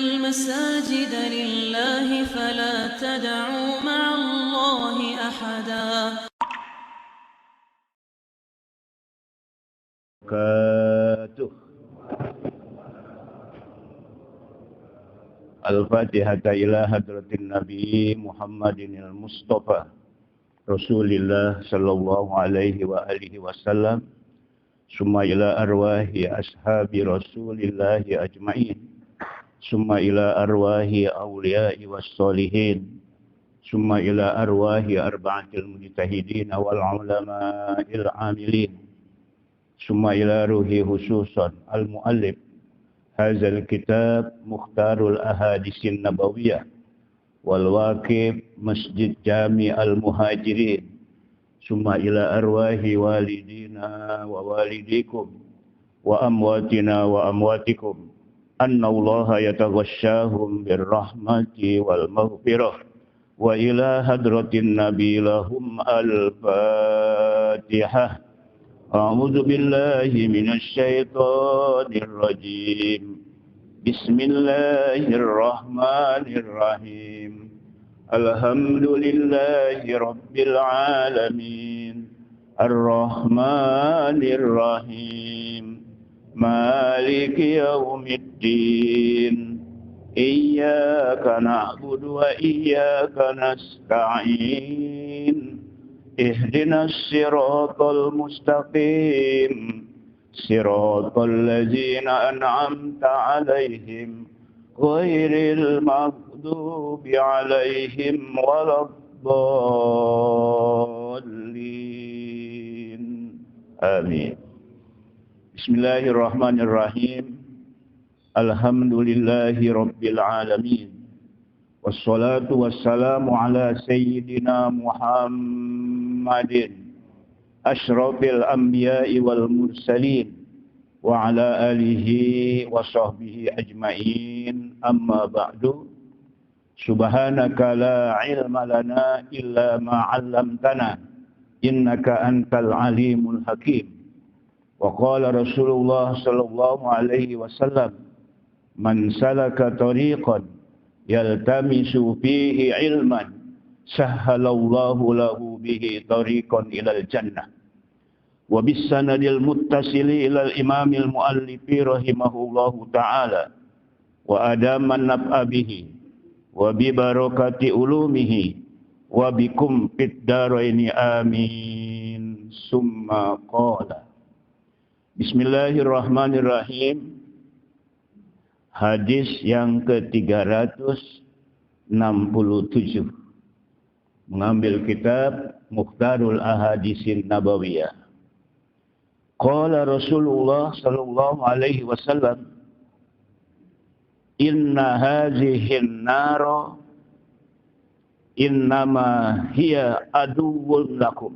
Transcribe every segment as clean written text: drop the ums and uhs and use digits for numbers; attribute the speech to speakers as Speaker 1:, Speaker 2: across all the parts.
Speaker 1: المساجد لله فلا تدعوا مع الله أحدا.
Speaker 2: Al-Fatihah ila hadratin Nabi Muhammadin al-Mustafa Rasulillah sallallahu alaihi wa alihi wasallam. Summa ila arwahi ashabi Rasulillah ajma'in. Summa ila arwahi awliya'i was-solihin. Summa ila arwahi arba'atil mujtahidin wal ulama'il amilin. Summa ila ruhi khususan al-muallif hadzal kitab Mukhtarul Ahadisin Nabawiyah wal waqib Masjid Jami' al-Muhajirin. Summa ila arwahi walidina wa walidikum wa amwatina wa amwatikum anna Allaha yataghashshahum birrahmati wal maghfirah wa ila hadratin nabi lahum al-Fatihah. A'udzu billahi minasy syaithanir rajim. Bismillahirrahmanirrahim. Alhamdulillahi rabbil alamin. Ar-Rahmanir Rahim. Maliki yaumiddin. Iyyaka na'budu wa iyyaka nasta'in. Ihdinas siratal mustaqim. Siratal ladzina an'amta 'alaihim ghairil maghdubi 'alaihim waladdallin. Amin. Bismillahirrahmanirrahim. Alhamdulillahi rabbil alamin. Wassalatu wassalamu ala sayyidina Muhammadin asyrafil anbiya'i wal mursalin wa ala alihi wa sahbihi ajma'in. Amma ba'du. Subhanaka la ilma lana illa ma 'allamtana innaka antal alimul hakim. Wa qala Rasulullah sallallahu alaihi wasallam, man salaka tariqan yaltamisu fihi ilman sahhalallahu lahu bihi tariqan ilal jannah. Wa bis sanadil muttasili ilal imamil muallifi rahimahullahu ta'ala wa adaman naf'a bihi wa bi barakati ulumihi wa bikum fid daraini amin. Summa qala. Bismillahirrahmanirrahim. Hadis yang ke-367, mengambil kitab Mukhtarul Ahadisin Nabawiyah. Qala Rasulullah sallallahu alaihi wasallam, inna hazihin nara innama hiya aduwwun lakum.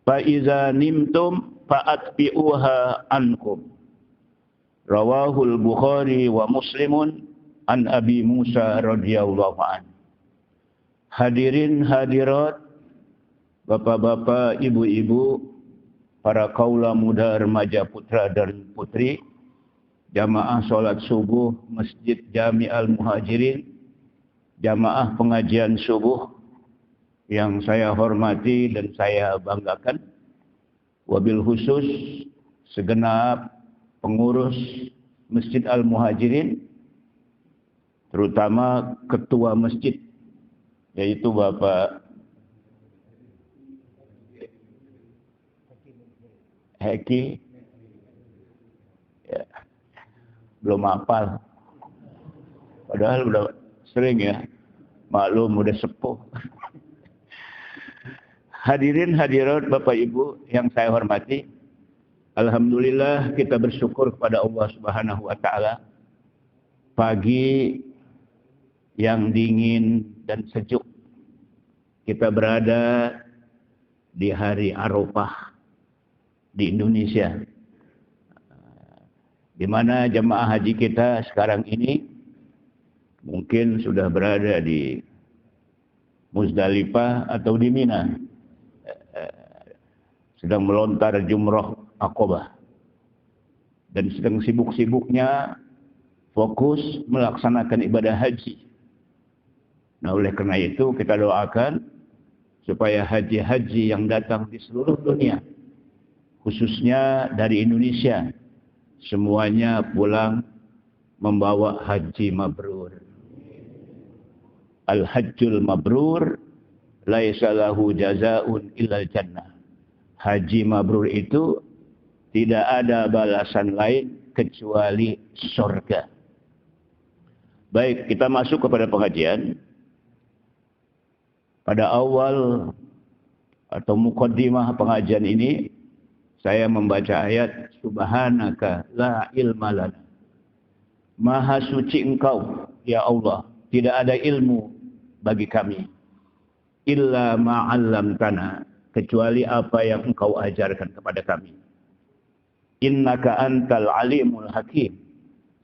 Speaker 2: Fa iza nimtum fa'atbi'uha ankum. Rawahul Bukhari wa Muslimun an Abi Musa radhiyallahu anhu. Hadirin hadirat, bapak-bapak, ibu-ibu, para kaula muda, remaja, putra dan putri, jamaah salat subuh Masjid Jami' al-Muhajirin, jamaah pengajian subuh yang saya hormati dan saya banggakan, wabil khusus segenap pengurus Masjid Al-Muhajirin, terutama ketua masjid, yaitu Bapak Heki. Ya, belum hafal. Padahal udah sering ya. Maklum udah sepuh. Hadirin hadirat Bapak Ibu yang saya hormati, alhamdulillah kita bersyukur kepada Allah Subhanahu wa taala. Pagi yang dingin dan sejuk, kita berada di hari Arafah di Indonesia, di mana jemaah haji kita sekarang ini mungkin sudah berada di Muzdalifah atau di Mina, sedang melontar jumrah Aqabah, dan sedang sibuk-sibuknya fokus melaksanakan ibadah haji. Nah, oleh karena itu kita doakan supaya haji-haji yang datang di seluruh dunia, khususnya dari Indonesia, semuanya pulang membawa haji mabrur. Al-hajjul mabrur laisa lahu jazaa'un illal jannah. Haji mabrur itu tidak ada balasan lain kecuali surga. Baik, kita masuk kepada pengajian. Pada awal atau muqaddimah pengajian ini, saya membaca ayat Subhanaka la ilma lana. Maha suci Engkau, ya Allah, tidak ada ilmu bagi kami. Illa ma'allamtana, kecuali apa yang Engkau ajarkan kepada kami. Innaka antal alimul hakim.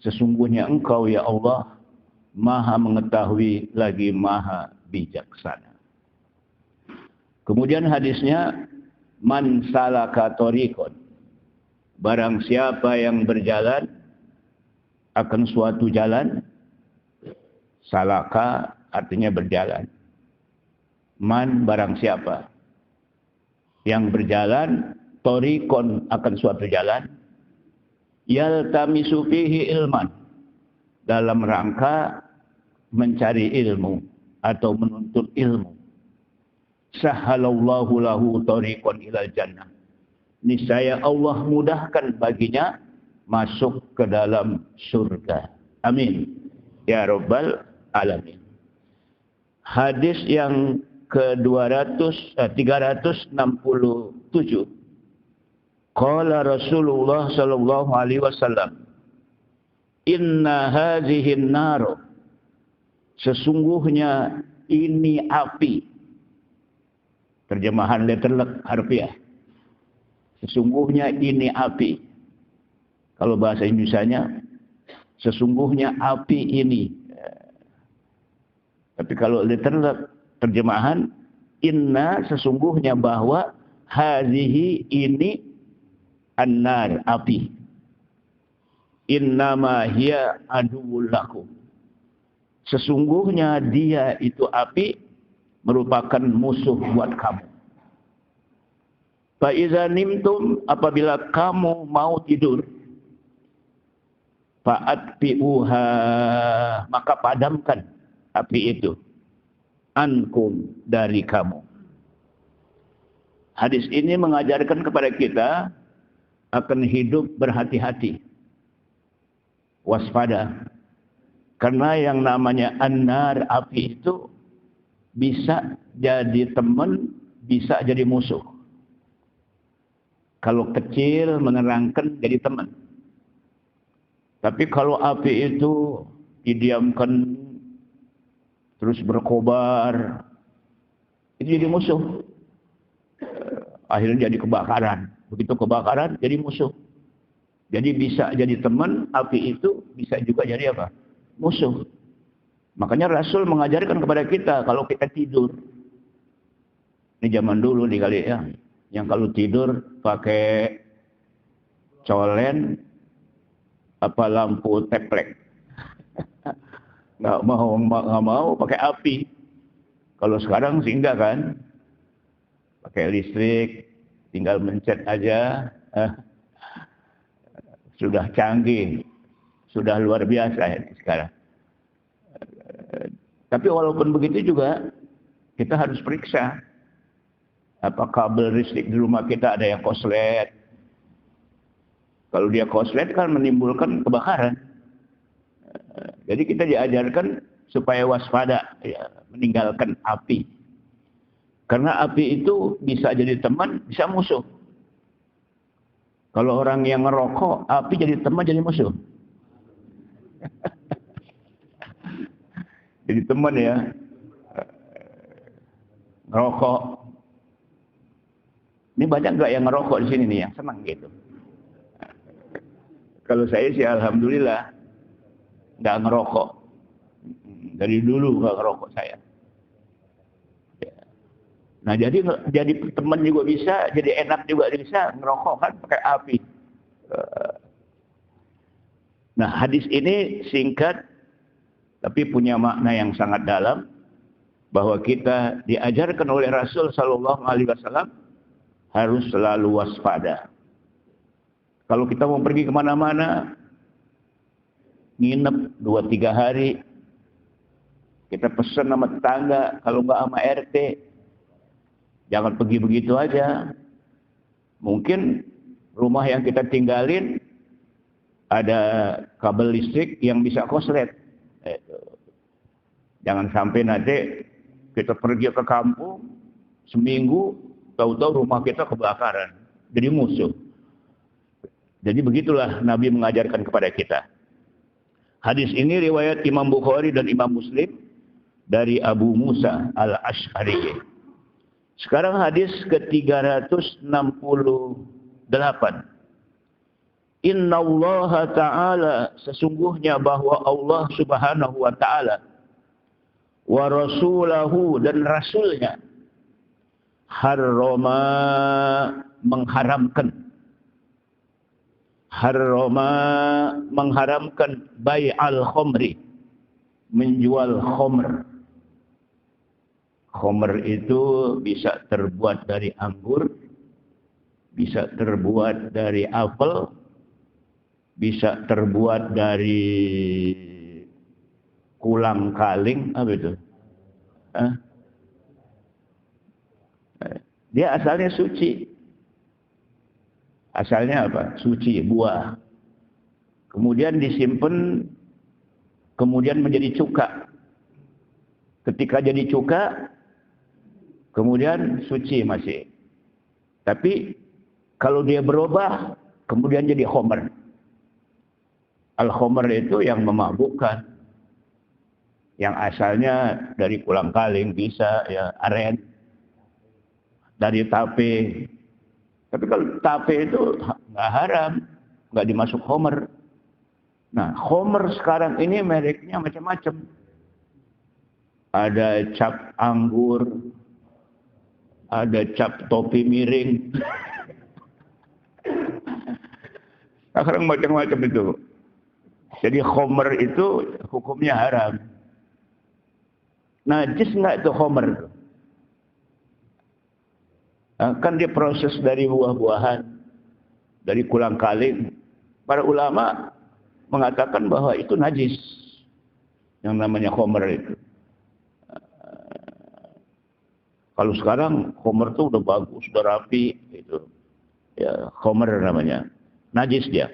Speaker 2: Sesungguhnya Engkau, ya Allah, Maha mengetahui lagi Maha bijaksana. Kemudian hadisnya, man salaka tariqon, barang siapa yang berjalan akan suatu jalan, salaka artinya berjalan. Man barang siapa yang berjalan, tariqon akan suatu jalan, yaltamisu fihi ilman, dalam rangka mencari ilmu atau menuntut ilmu. Sahhalallahu lahu tariqan ilal jannah. Niscaya Allah mudahkan baginya masuk ke dalam surga. Amin. Ya Rabbal Alamin. Hadis yang ke-367. Qala Rasulullah sallallahu alaihi wasallam, inna hadhihin nar, sesungguhnya ini api. Terjemahan letterlek harfiah. Sesungguhnya ini api. Kalau bahasa Indonesianya, sesungguhnya api ini. Tapi kalau letterlek terjemahan, inna, sesungguhnya bahwa, hazihi, ini, annar, api. Innama hiya aduwwul lakum. Sesungguhnya dia itu api merupakan musuh buat kamu. Fa iza nimtum, apabila kamu mau tidur, fa'atfi'uha, maka padamkan api itu, ankum, dari kamu. Hadis ini mengajarkan kepada kita akan hidup berhati-hati, waspada. Karena yang namanya annar, api itu bisa jadi teman, bisa jadi musuh. Kalau kecil menerangkan jadi teman. Tapi kalau api itu didiamkan terus berkobar, itu jadi musuh. Akhirnya jadi kebakaran. Begitu kebakaran jadi musuh. Jadi bisa jadi teman, api itu bisa juga jadi apa? Musuh. Makanya Rasul mengajarkan kepada kita kalau kita tidur. Ini zaman dulu nih kali ya. Yang kalau tidur pakai colen apa lampu teplek. Nggak mau pakai api. Kalau sekarang sih enggak kan. Pakai listrik, tinggal mencet aja. Sudah canggih. Sudah luar biasa ya sekarang. Tapi walaupun begitu juga kita harus periksa apa kabel listrik di rumah kita ada yang koslet. Kalau dia koslet kan menimbulkan kebakaran. Jadi kita diajarkan supaya waspada, ya, meninggalkan api. Karena api itu bisa jadi teman, bisa musuh. Kalau orang yang ngerokok, api jadi teman, jadi musuh. Jadi teman ya, ngerokok. Ini banyak nggak yang ngerokok di sini nih yang senang gitu. Kalau saya sih alhamdulillah nggak ngerokok. Dari dulu nggak ngerokok saya. Nah jadi teman juga bisa, jadi enak juga bisa ngerokok kan pakai api. Nah, hadis ini singkat tapi punya makna yang sangat dalam, bahwa kita diajarkan oleh Rasul sallallahu alaihi wasallam harus selalu waspada. Kalau kita mau pergi kemana-mana, nginep 2-3 hari, kita pesan sama tetangga, kalau nggak sama RT, jangan pergi begitu aja. Mungkin rumah yang kita tinggalin ada kabel listrik yang bisa koslet. Jangan sampai nanti kita pergi ke kampung seminggu, tahu-tahu rumah kita kebakaran, jadi musuh. Jadi begitulah Nabi mengajarkan kepada kita. Hadis ini riwayat Imam Bukhari dan Imam Muslim dari Abu Musa al-Ash'ari. Sekarang hadis ke-368. Inna Allah Ta'ala, sesungguhnya bahwa Allah Subhanahu wa Ta'ala wa Rasulahu, dan Rasulnya, harrama, mengharamkan bai'al khomri, menjual khomer. Khomer itu bisa terbuat dari anggur, bisa terbuat dari apel, bisa terbuat dari kulang kaling, apa itu? Dia asalnya suci. Asalnya apa? Suci, buah. Kemudian disimpan, kemudian menjadi cuka. Ketika jadi cuka, kemudian suci masih. Tapi kalau dia berubah, kemudian jadi khomer. Al-khomer itu yang memabukkan. Yang asalnya dari kulang kaling bisa, ya, aren. Dari tape. Tapi kalau tape itu nggak haram, nggak dimasuk khomer. Nah, khomer sekarang ini mereknya macam-macam. Ada cap anggur, ada cap topi miring. Sekarang macam-macam itu. Jadi khomer itu hukumnya haram. Najis nggak itu khomer? Kan dia proses dari buah-buahan, dari kulang kaling. Para ulama mengatakan bahwa itu najis, yang namanya khomer itu. Kalau sekarang khomer itu udah bagus, udah rapi, itu ya khomer namanya, najis dia.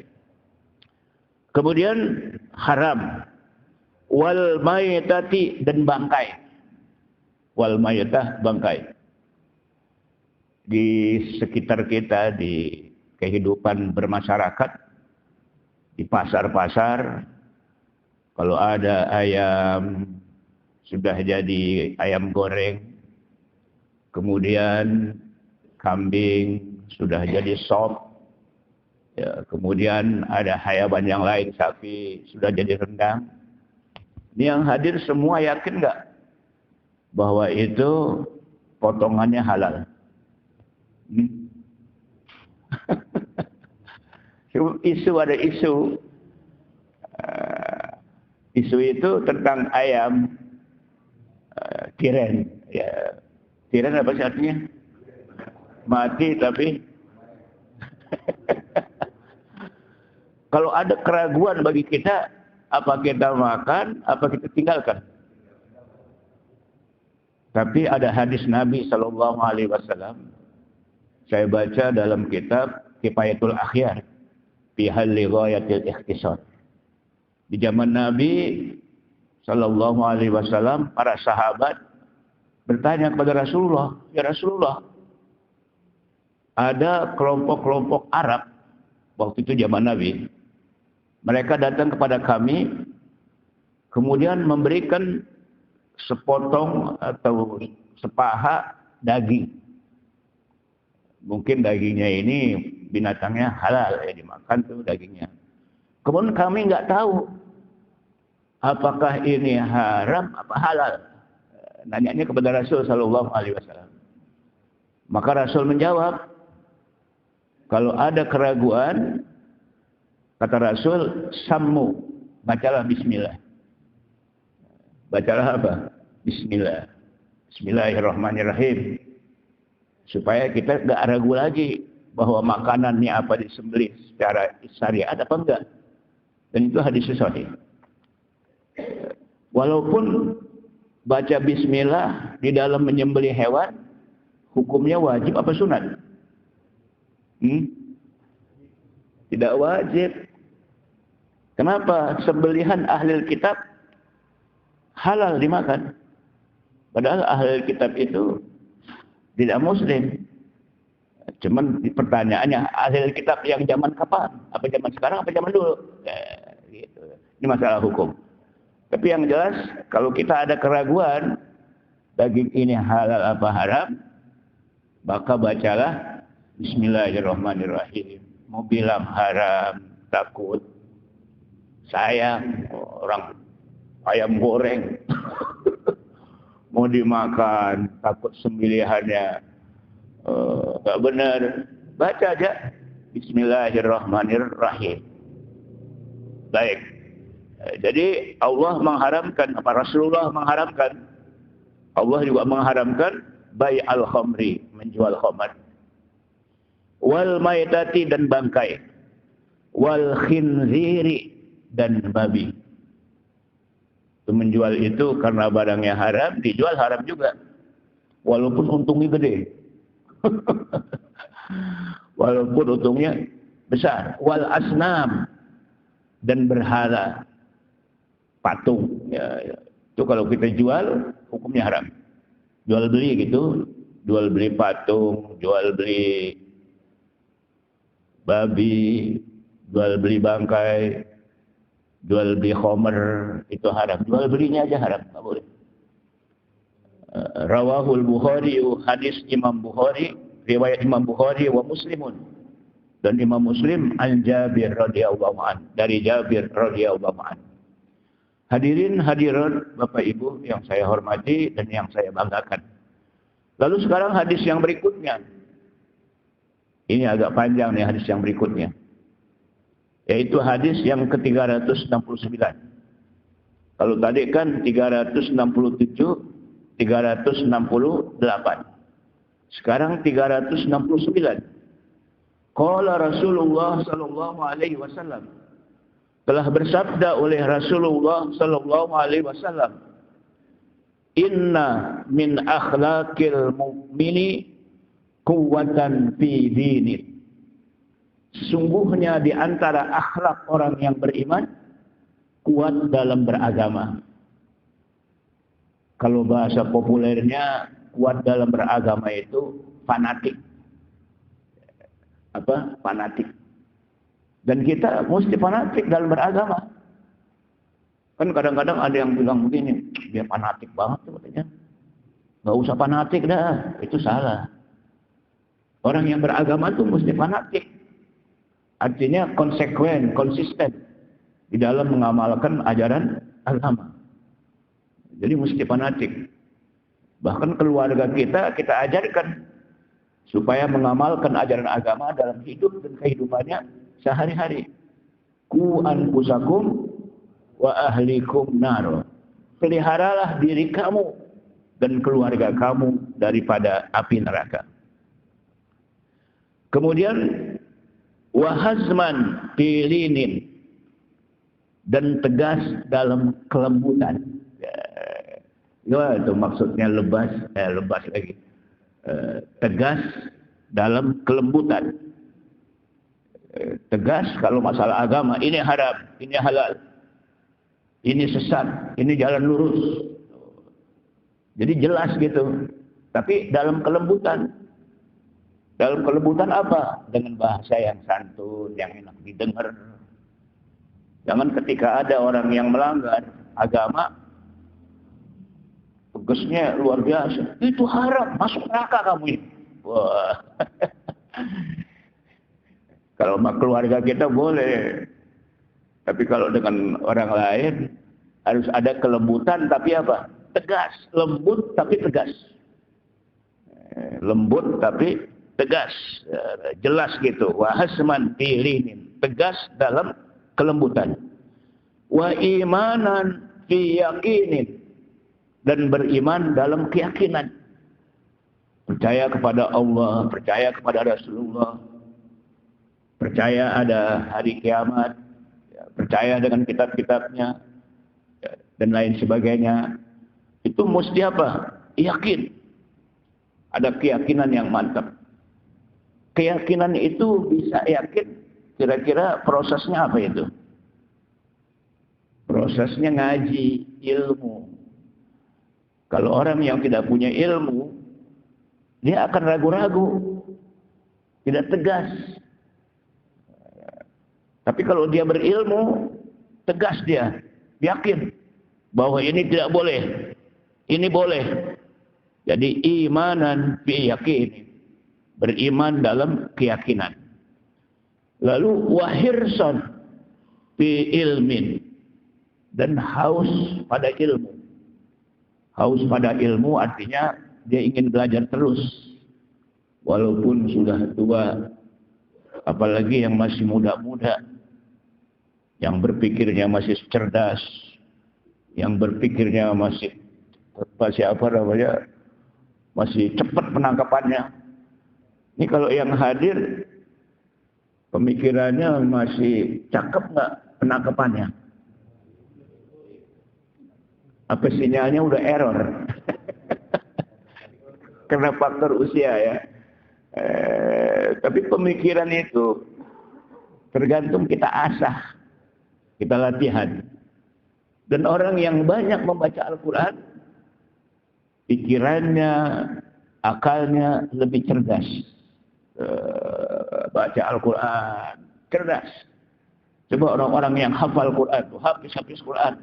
Speaker 2: Kemudian haram wal maytati, dan bangkai. Wal maytah, bangkai. Di sekitar kita, di kehidupan bermasyarakat, di pasar-pasar, kalau ada ayam sudah jadi ayam goreng, kemudian kambing sudah jadi sop, ya, kemudian ada hayawan yang lain, sapi sudah jadi rendang. Ini yang hadir semua yakin nggak bahwa itu potongannya halal? Isu ada isu. Isu itu tentang ayam tiren. Ya, tiren apa sih artinya? Mati tapi kalau ada keraguan bagi kita, apa kita makan, apa kita tinggalkan? Tapi ada hadis Nabi sallallahu alaihi wasallam. Saya baca dalam kitab Kifayatul Akhyar fi halli ghayatil ikhtisar. Di zaman Nabi sallallahu alaihi wasallam, para sahabat bertanya kepada Rasulullah, "Ya Rasulullah, ada kelompok-kelompok Arab waktu itu zaman Nabi. Mereka datang kepada kami, kemudian memberikan sepotong atau sepaha daging. Mungkin dagingnya ini binatangnya halal, ya dimakan tuh dagingnya. Kemudian kami nggak tahu apakah ini haram apa halal. Nanyanya kepada Rasul sallallahu alaihi wasallam. Maka Rasul menjawab, kalau ada keraguan, Kata Rasul, sammu, bacalah bismillah. Bacalah apa? Bismillah. Bismillahirrahmanirrahim. Supaya kita tidak ragu lagi bahwa makanan ini apa disembelih secara syariat apa enggak. Dan itu hadis sahih. Walaupun baca bismillah di dalam menyembelih hewan, hukumnya wajib apa sunat? Tidak wajib. Kenapa? Sembelihan ahli kitab halal dimakan. Padahal ahli kitab itu tidak muslim. Cuman pertanyaannya, ahli kitab yang zaman kapan? Apa zaman sekarang, apa zaman dulu? Gitu. Ini masalah hukum. Tapi yang jelas, kalau kita ada keraguan, daging ini halal apa haram, maka bacalah Bismillahirrahmanirrahim. Mau bilang haram, takut, sayang, orang ayam goreng, mau dimakan, takut sembelihannya gak benar, baca aja Bismillahirrahmanirrahim. Baik. Jadi Allah mengharamkan, apa Rasulullah mengharamkan, Allah juga mengharamkan bai'al khamri, menjual khamr, wal maitati dan bangkai, wal khinziri dan babi. Menjual itu karena barangnya haram, dijual haram juga. Walaupun untungnya gede. Walaupun untungnya besar. Wal asnam dan berhala, patung. Ya. Itu kalau kita jual, hukumnya haram. Jual beli gitu, jual beli patung, jual beli babi, jual beli bangkai, jual beli khamr, itu haram. Jual belinya aja haram, tak boleh. Rawahul Bukhari, hadis Imam Bukhari, riwayat Imam Bukhari wa Muslimun, dan Imam Muslim an Jabir radhiyallahu an, dari Jabir radhiyallahu an. Hadirin hadirat Bapak Ibu yang saya hormati dan yang saya banggakan. Lalu sekarang hadis yang berikutnya. Ini agak panjang nih hadis yang berikutnya. Yaitu hadis yang ke-369. Kalau tadi kan 367, 368. Sekarang 369. Qala Rasulullah sallallahu alaihi wasallam. Telah bersabda oleh Rasulullah sallallahu alaihi wasallam, "Inna min akhlaqil mu'mini quwwatan fi dini." Sungguhnya di antara akhlak orang yang beriman, kuat dalam beragama. Kalau bahasa populernya, kuat dalam beragama itu fanatik. Apa? Fanatik. Dan kita mesti fanatik dalam beragama. Kan kadang-kadang ada yang bilang begini, dia fanatik banget katanya. Gak usah fanatik dah, itu salah. Orang yang beragama itu mesti fanatik. Artinya konsekuen, konsisten di dalam mengamalkan ajaran agama. Jadi mesti fanatik. Bahkan keluarga kita ajarkan supaya mengamalkan ajaran agama dalam hidup dan kehidupannya sehari-hari. Ku anfusakum wa ahlikum nar. Peliharalah diri kamu dan keluarga kamu daripada api neraka. Kemudian wahazman pilinin, dan tegas dalam kelembutan. Ya, itu maksudnya lebas lagi. Tegas dalam kelembutan. Tegas kalau masalah agama, ini haram, ini halal, ini sesat, ini jalan lurus. Jadi jelas gitu. Tapi dalam kelembutan. Dalam kelembutan apa? Dengan bahasa yang santun, yang enak didengar. Jangan ketika ada orang yang melanggar agama, tegasnya luar biasa. Itu haram, masuk neraka kamu ini. Wah. Kalau sama keluarga kita boleh. Tapi kalau dengan orang lain, harus ada kelembutan tapi apa? Tegas. Lembut tapi tegas. Lembut tapi tegas, jelas gitu. Wahasman pilinin, tegas dalam kelembutan. Wa imanan fi yaqinin, dan beriman dalam keyakinan. Percaya kepada Allah, percaya kepada Rasulullah, percaya ada hari kiamat, percaya dengan kitab-kitabnya, dan lain sebagainya. Itu mesti apa? Yakin. Ada keyakinan yang mantap. Keyakinan itu bisa yakin, kira-kira prosesnya apa itu? Prosesnya ngaji, ilmu. Kalau orang yang tidak punya ilmu, dia akan ragu-ragu, tidak tegas. Tapi kalau dia berilmu, tegas dia, yakin bahwa ini tidak boleh, ini boleh. Jadi imanan fi yakin, beriman dalam keyakinan. Lalu wahirson fi ilmin, dan haus pada ilmu. Haus pada ilmu artinya dia ingin belajar terus. Walaupun sudah tua, apalagi yang masih muda-muda, yang berpikirnya masih cerdas, yang berpikirnya masih masih cepat penangkapannya. Ini kalau yang hadir pemikirannya masih cakep nggak penangkapannya? Apa sinyalnya udah error? Karena faktor usia ya. Tapi pemikiran itu tergantung kita asah, kita latihan. Dan orang yang banyak membaca Al-Quran, pikirannya, akalnya lebih cerdas. Baca Al-Quran, cerdas. Coba orang-orang yang hafal Quran, habis Quran,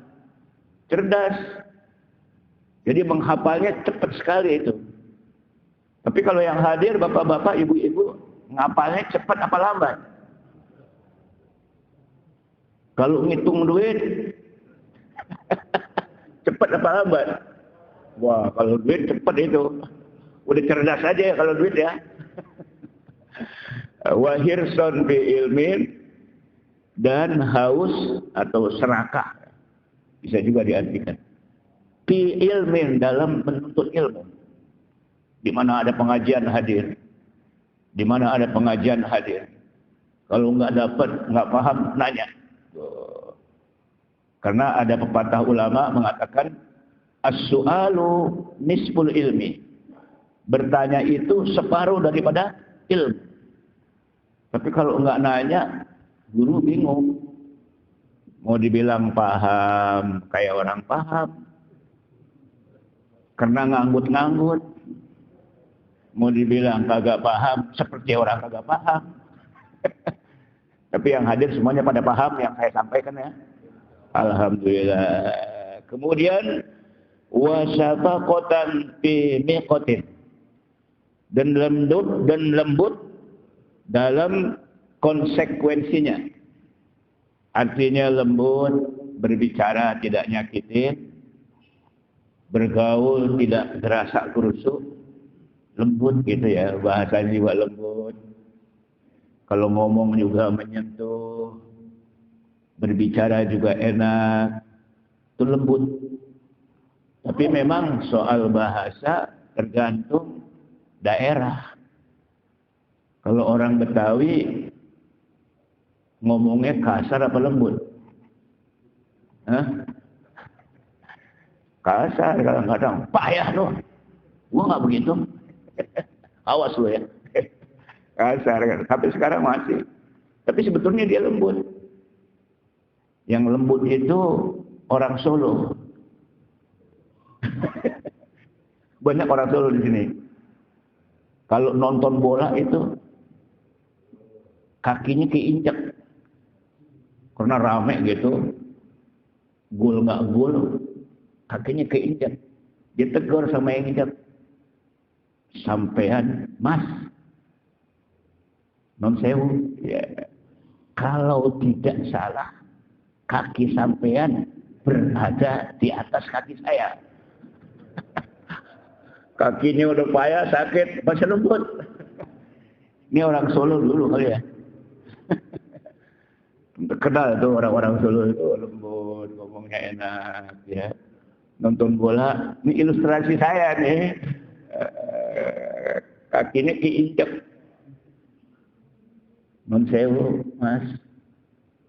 Speaker 2: cerdas. Jadi menghafalnya cepat sekali itu. Tapi kalau yang hadir bapak-bapak, ibu-ibu, ngapalnya cepat apa lambat? Kalau ngitung duit, cepat apa lambat? Wah, kalau duit cepat itu. Udah cerdas aja ya kalau duit ya. Wahirson bi ilmin, dan haus atau serakah. Bisa juga diartikan. Bi ilmin, dalam menuntut ilmu. Di mana ada pengajian hadir. Di mana ada pengajian hadir. Kalau nggak dapat, nggak paham, nanya. Karena ada pepatah ulama mengatakan as-su'alu nisful ilmi. Bertanya itu separuh daripada ilmu. Tapi kalau nggak nanya, guru bingung. Mau dibilang paham, kayak orang paham. Karena nganggut-nganggut. Mau dibilang kagak paham, seperti orang kagak paham. Tapi yang hadir semuanya pada paham yang saya sampaikan ya. Alhamdulillah. Kemudian wasafaqatan fi miqatin, dan lembut dalam konsekuensinya. Artinya lembut, berbicara tidak nyakitin, bergaul tidak terasa kurusuk, lembut gitu ya, bahasanya juga lembut. Kalau ngomong juga menyentuh, berbicara juga enak, itu lembut. Tapi memang soal bahasa tergantung daerah. Kalau orang Betawi ngomongnya kasar apa lembut? Hah? Kasar kadang-kadang. Payah loh. Gua nggak begitu. Awas lo ya. Kasar kan. Tapi sekarang masih. Tapi sebetulnya dia lembut. Yang lembut itu orang Solo. Banyak orang Solo di sini. Kalau nonton bola itu kakinya keinjak. Karena rame gitu. Gol nggak gol, kakinya keinjak. Dia tegur sama yang injak. Sampean, Mas. Non sewu. Ya. Kalau tidak salah, kaki sampean berada di atas kaki saya. Kakinya udah payah, sakit, masih lembut. Ini orang Solo dulu kali ya. Terkenal tuh orang-orang Solo itu lembut, ngomongnya enak, ya. Nonton bola, ini ilustrasi saya nih. Kakinya keinjak. Non sewu, Mas.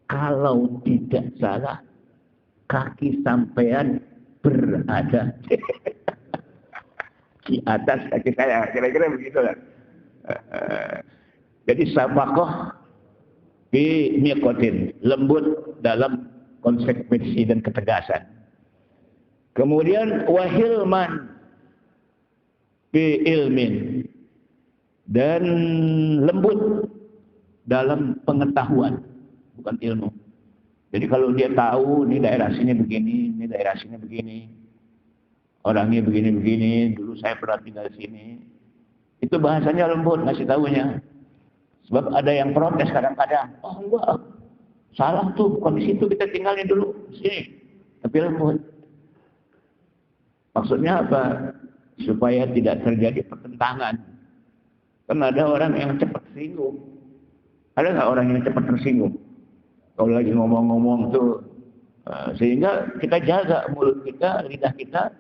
Speaker 2: Kalau tidak salah, kaki sampean berada di atas kaki saya. Kira-kira begitu lah. Jadi sabakoh bi miqatin, lembut dalam konsekuensi dan ketegasan. Kemudian wahilman bi ilmin, dan lembut dalam pengetahuan, bukan ilmu. Jadi kalau dia tahu ini daerah sini begini, ini daerah sini begini, orangnya begini-begini, dulu saya pernah tinggal di sini, itu bahasanya lembut ngasih tahunya. Sebab ada yang protes kadang-kadang, oh enggak, salah tuh, bukan di situ, kita tinggalin dulu, sini. Tapi lembut. Maksudnya apa? Supaya tidak terjadi pertentangan. Kan ada orang yang cepat tersinggung. Ada nggak orang yang cepat tersinggung? Kalau lagi ngomong-ngomong tuh, sehingga kita jaga mulut kita, lidah kita,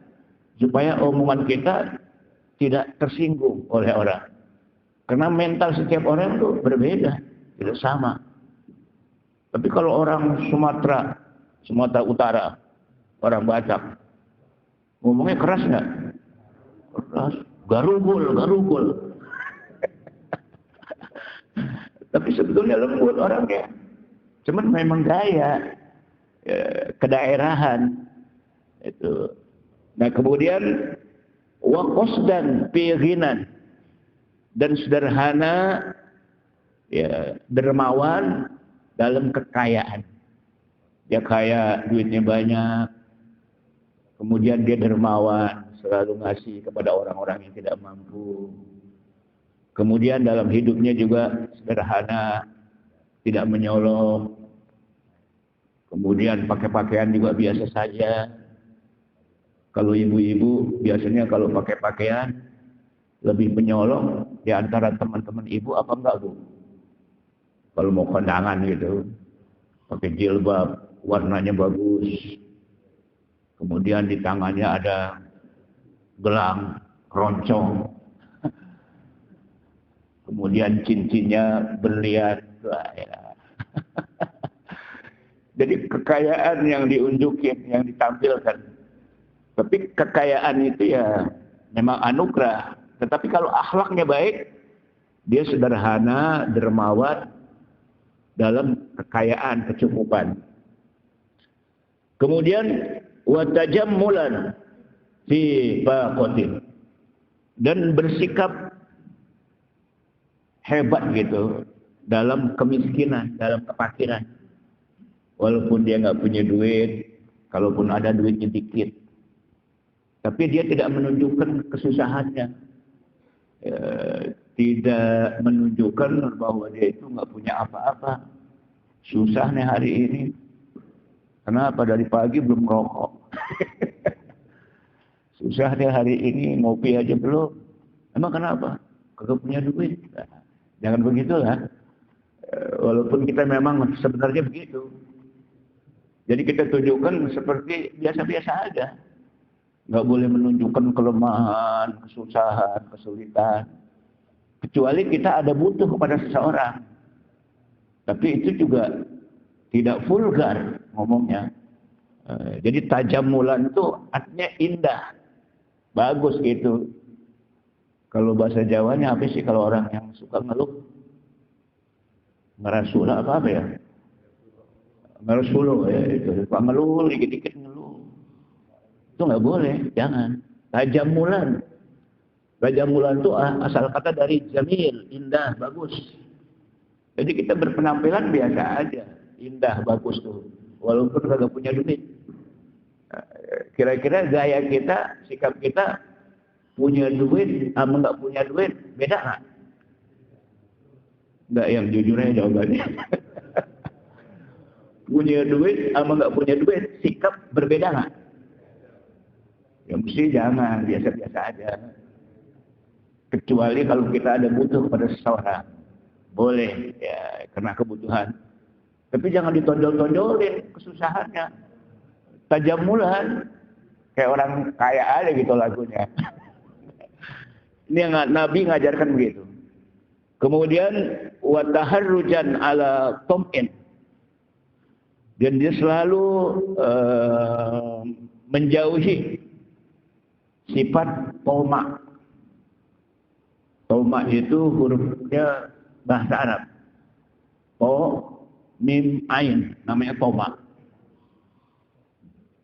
Speaker 2: supaya omongan kita tidak tersinggung oleh orang. Karena mental setiap orang itu berbeda, tidak sama. Tapi kalau orang Sumatera Utara, orang Batak, ngomongnya keras nggak? Keras, garugul. Tapi sebetulnya lembut orangnya. Cuman memang gaya kedaerahan itu. Nah kemudian waqasdan fi ghinan, dan sederhana, ya, dermawan dalam kekayaan. Dia kaya, duitnya banyak, kemudian dia dermawan, selalu ngasih kepada orang-orang yang tidak mampu. Kemudian dalam hidupnya juga sederhana, tidak menyolong. Kemudian pakai pakaian juga biasa saja. Kalau ibu-ibu biasanya kalau pakai pakaian lebih menyolong di antara teman-teman ibu, apa enggak, Bu? Kalau mau kondangan gitu, pakai jilbab, warnanya bagus. Kemudian di tangannya ada gelang, roncong. Kemudian cincinnya berlian. Ya. Jadi kekayaan yang diunjukin, yang ditampilkan. Tapi kekayaan itu ya memang anugerah. Tetapi kalau akhlaknya baik, dia sederhana, dermawan dalam kekayaan, kecukupan. Kemudian watajammulan fi baqatin, dan bersikap hebat gitu dalam kemiskinan, dalam kefakiran. Walaupun dia nggak punya duit, kalaupun ada duitnya dikit, tapi dia tidak menunjukkan kesusahannya. Tidak menunjukkan bahwa dia itu nggak punya apa-apa. Susah nih hari ini. Kenapa? Dari pagi belum rokok. Susah nih hari ini, ngopi aja belum. Emang kenapa? Kagak punya duit. Nah, jangan begitulah. Walaupun kita memang sebenarnya begitu. Jadi kita tunjukkan seperti biasa-biasa aja. Nggak boleh menunjukkan kelemahan, kesusahan, kesulitan. Kecuali kita ada butuh kepada seseorang. Tapi itu juga tidak vulgar ngomongnya. Jadi tajamulan itu artinya indah. Bagus gitu. Kalau bahasa Jawanya apa sih kalau orang yang suka ngeluh? Ngerasulah apa ya? Ngerasulah ya itu. Suka ngeluh, dikit-dikit ngeluh. Itu nggak boleh, jangan. Tajamulan. Tajamulan itu asal kata dari jamil, indah, bagus. Jadi kita berpenampilan biasa aja, indah, bagus tuh. Walaupun kagak punya duit. Kira-kira gaya kita, sikap kita, punya duit sama nggak punya duit, beda nggak? Nggak, yang jujur aja jawabannya. Punya duit sama nggak punya duit, sikap berbeda nggak? Ya mesti jangan, biasa-biasa aja. Kecuali kalau kita ada butuh pada seseorang. Boleh, ya, karena kebutuhan. Tapi jangan ditonjol-tonjolin kesusahannya. Tajamulan. Kayak orang kaya aja gitu lagunya. Ini yang Nabi ngajarkan begitu. Kemudian wa taharrujan ala tom'in. Dan dia selalu menjauhi sifat toma. Toma itu hurufnya bahasa Arab. To, mim, ain. Namanya toma.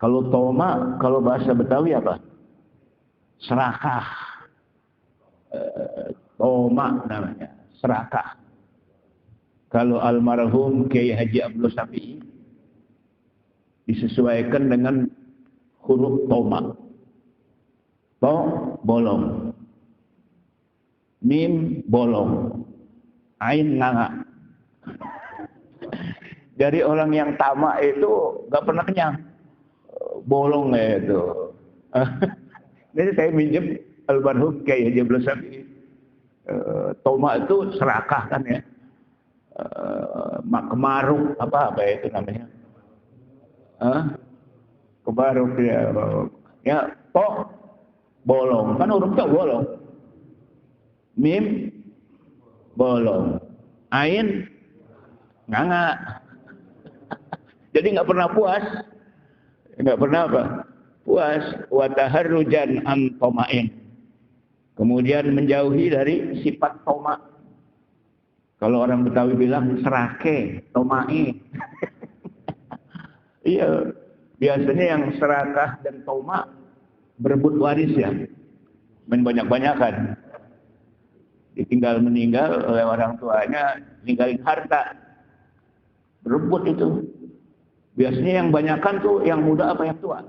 Speaker 2: Kalau toma, kalau bahasa Betawi apa? Serakah. Toma namanya. Serakah. Kalau almarhum Kiai Haji Abdul Syafi'i disesuaikan dengan huruf toma. To, bolong. Mim, bolong. Ain, nganga. Jadi orang yang tamak itu gak pernah kenyang. Bolong ya itu. Jadi saya minjem almarhum Kiai Haji Abdul Syafi'i. Toma itu serakah kan ya. Kemaruk apa itu namanya? Kemaruk ya. Ya, to bolong. Kan hurufnya bolong. Mim bolong. Ain nganga. Jadi nggak pernah puas. Nggak pernah apa? Puas. Wa taharrujan an toma'in. Kemudian menjauhi dari sifat toma. Kalau orang Betawi bilang serake, tomai. Iya, biasanya yang serakah dan toma berebut waris ya. Main banyak-banyakan. Ditinggal meninggal oleh orang tuanya, ninggalin harta. Berebut itu. Biasanya yang banyakan tuh yang muda apa yang tua?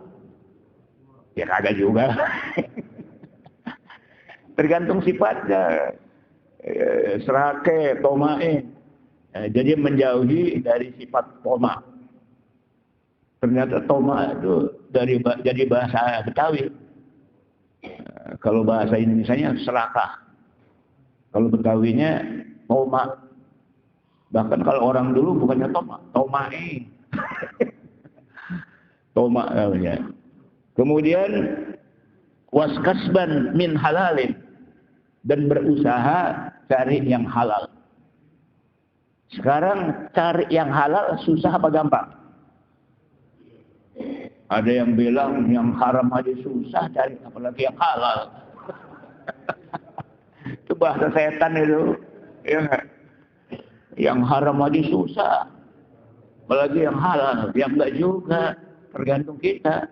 Speaker 2: Ya kagak juga. Tergantung sifatnya. Serake, tomae. Jadi menjauhi dari sifat toma. Ternyata toma itu jadi bahasa Betawi. Kalau bahasa Indonesianya serakah. Kalau Betawinya toma. Bahkan kalau orang dulu bukannya toma, tomae. Toma namanya. Kemudian waskasban min halalin. Dan berusaha cari yang halal. Sekarang cari yang halal susah apa gampang? Ada yang bilang yang haram aja susah cari, apalagi yang halal. Itu bahasa setan itu. Ya, yang haram aja susah, apalagi yang halal. Yang enggak juga, tergantung kita.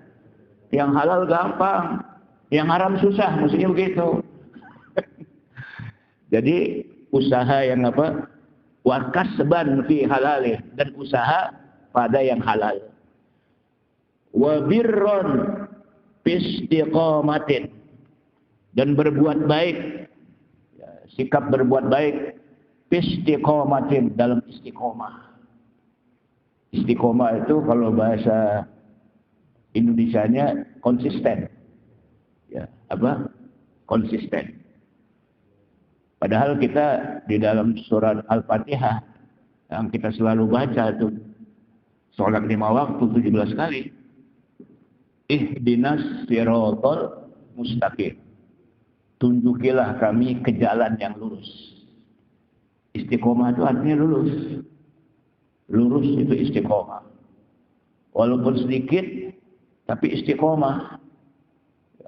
Speaker 2: Yang halal gampang, yang haram susah, maksudnya begitu. Jadi usaha yang apa? Wakasban fi halalih, dan usaha pada yang halal. Wa birron bistiqamatin, dan berbuat baik, sikap berbuat baik bistiqamatin, dalam istiqomah. Istiqomah itu kalau bahasa Indonesianya konsisten. Ya, apa? Konsisten. Padahal kita di dalam surat Al-Fatihah yang kita selalu baca itu sholat 5 waktu 17 kali. Ihdinas siratal mustaqim. Tunjukilah kami ke jalan yang lurus. Istiqomah itu artinya lurus. Lurus itu istiqomah. Walaupun sedikit tapi istiqomah.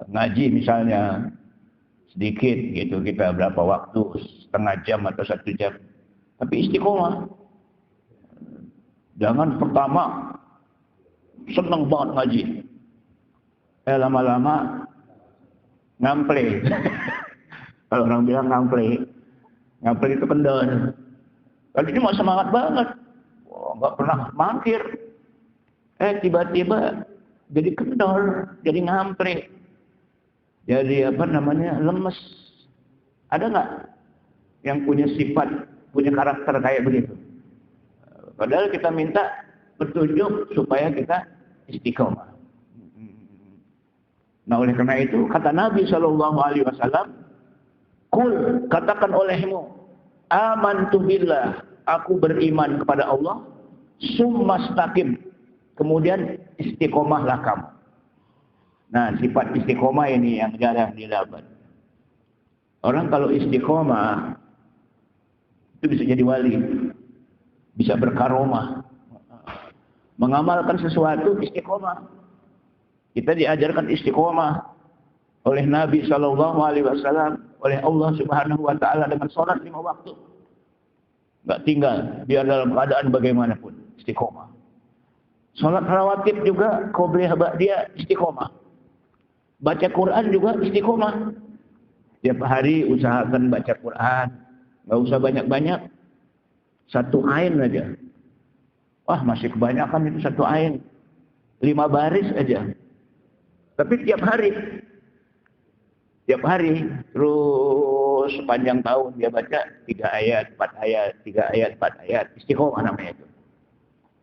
Speaker 2: Ngaji misalnya sedikit gitu, kita berapa waktu, setengah jam atau 1 jam, tapi istiqomah. Jangan pertama seneng banget ngaji, lama-lama ngample. Kalau orang bilang ngample itu kendor. Kalau ini mau semangat banget, nggak pernah mangkir, tiba-tiba jadi kendor, jadi ngample. Jadi apa namanya, lemes. Ada nggak yang punya sifat, punya karakter kayak begitu? Padahal kita minta petunjuk supaya kita istiqomah. Nah oleh karena itu kata Nabi SAW, Kul, katakan olehmu, amantu billah, aku beriman kepada Allah, Summastaqim. Kemudian istiqomahlah kamu. Nah, sifat istiqomah ini yang jarang didapat. Orang kalau istiqomah itu bisa jadi wali, bisa berkaromah, mengamalkan sesuatu istiqomah. Kita diajarkan istiqomah oleh Nabi SAW, oleh Allah Subhanahu Wa Taala dengan sholat 5 waktu. Enggak tinggal, biar dalam keadaan bagaimanapun istiqomah. Sholat rawatib juga qobliyah ba'diyah istiqomah. Baca Quran juga istiqomah. Tiap hari usahakan baca Quran. Nggak usah banyak-banyak. 1 ain aja. Wah, masih kebanyakan itu 1 ain. 5 baris aja. Tapi tiap hari. Tiap hari. Terus sepanjang tahun dia baca 3 ayat, 4 ayat, 3 ayat, 4 ayat. Istiqomah namanya itu.